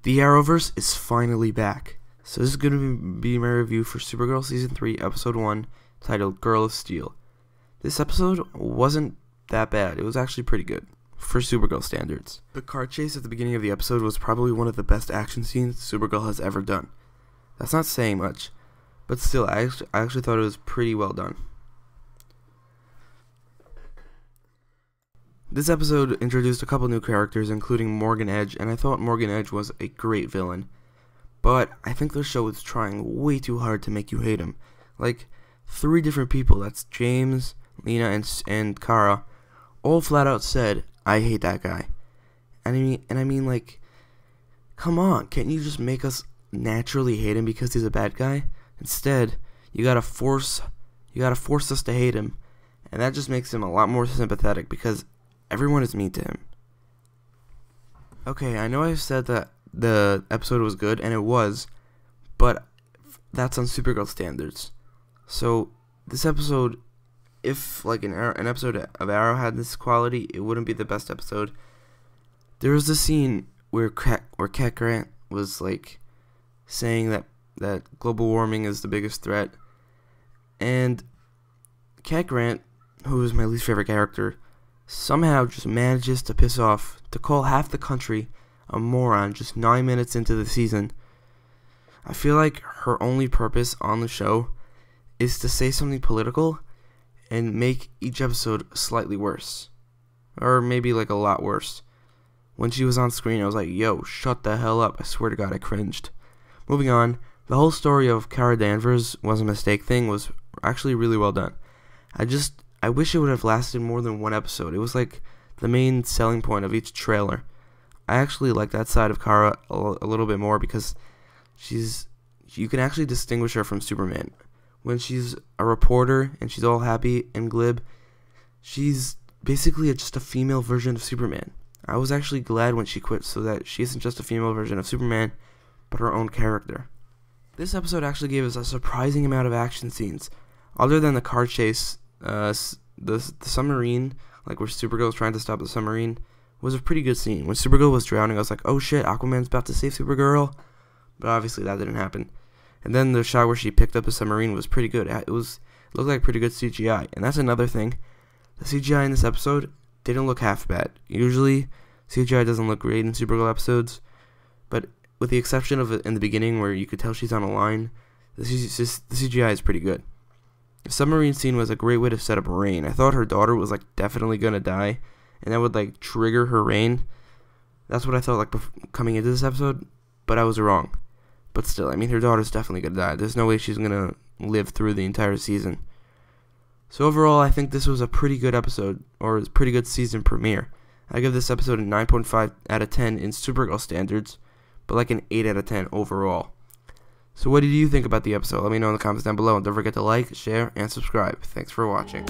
The Arrowverse is finally back. So this is going to be my review for Supergirl Season 3, Episode 1, titled Girl of Steel. This episode wasn't that bad. It was actually pretty good, for Supergirl standards. The car chase at the beginning of the episode was probably one of the best action scenes Supergirl has ever done. That's not saying much, but still, I actually thought it was pretty well done. This episode introduced a couple new characters, including Morgan Edge, and I thought Morgan Edge was a great villain. But I think the show is trying way too hard to make you hate him. Like, 3 different people, that's James, Lena, and Kara, all flat out said, I hate that guy. And I mean, like, come on, can't you just make us naturally hate him because he's a bad guy? Instead, you gotta force us to hate him, and that just makes him a lot more sympathetic because everyone is mean to him. Okay, I know I've said that the episode was good, and it was, but that's on Supergirl standards. So, this episode, if like an episode of Arrow had this quality, it wouldn't be the best episode. There was this scene where Cat Grant was like saying that global warming is the biggest threat, and Cat Grant, who is my least favorite character, somehow just manages to call half the country a moron just 9 minutes into the season. I feel like her only purpose on the show is to say something political and make each episode slightly worse. Or maybe like a lot worse. When she was on screen, I was like, yo, shut the hell up. I swear to God, I cringed. Moving on, the whole story of Kara Danvers was a mistake thing was actually really well done. I wish it would have lasted more than 1 episode. It was like the main selling point of each trailer. I actually like that side of Kara a little bit more because you can actually distinguish her from Superman. When she's a reporter and she's all happy and glib, she's basically just a female version of Superman. I was actually glad when she quit so that she isn't just a female version of Superman, but her own character. This episode actually gave us a surprising amount of action scenes. Other than the car chase, the submarine, like where Supergirl was trying to stop the submarine, was a pretty good scene. When Supergirl was drowning, I was like, oh shit, Aquaman's about to save Supergirl. But obviously that didn't happen. And then the shot where she picked up the submarine was pretty good. It looked like pretty good CGI. And that's another thing. The CGI in this episode didn't look half bad. Usually, CGI doesn't look great in Supergirl episodes. But with the exception of in the beginning where you could tell she's on a line, the CGI is pretty good. The submarine scene was a great way to set up Rain. I thought her daughter was like definitely gonna die, and that would like trigger her reign. That's what I thought like coming into this episode, but I was wrong. But still, I mean, her daughter's definitely gonna die. There's no way she's gonna live through the entire season. So overall, I think this was a pretty good episode, or a pretty good season premiere. I give this episode a 9.5 out of 10 in Supergirl standards, but like an 8 out of 10 overall. So what did you think about the episode? Let me know in the comments down below, and don't forget to like, share, and subscribe. Thanks for watching.